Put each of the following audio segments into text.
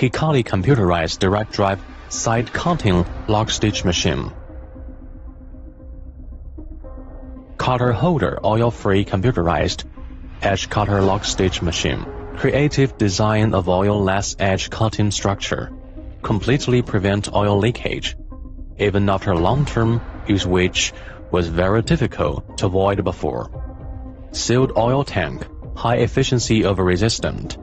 Hikari computerized direct drive side cutting lock stitch machine. Cutter holder oil-free computerized edge cutter lock stitch machine. Creative design of oil-less edge cutting structure. Completely prevent oil leakage, even after long-term use, which was very difficult to avoid before. Sealed oil tank, high efficiency over resistant.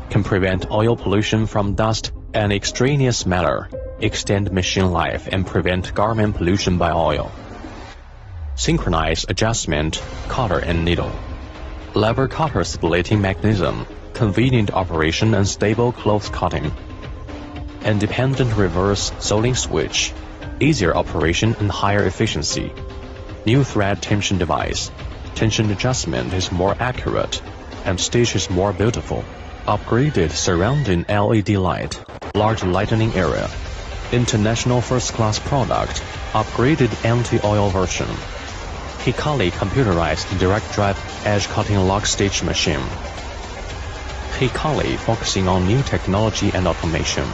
Can prevent oil pollution from dust and extraneous matter, extend machine life and prevent garment pollution by oil. Synchronized adjustment, cutter and needle. Lever cutter splitting mechanism, convenient operation and stable close cutting. Independent reverse sewing switch, easier operation and higher efficiency. New thread tension device. Tension adjustment is more accurate and stitch is more beautiful. Upgraded surrounding LED light, large lightning area. International first-class product, upgraded anti-oil version. Hikari computerized direct drive edge cutting lock stitch machine. Hikari focusing on new technology and automation.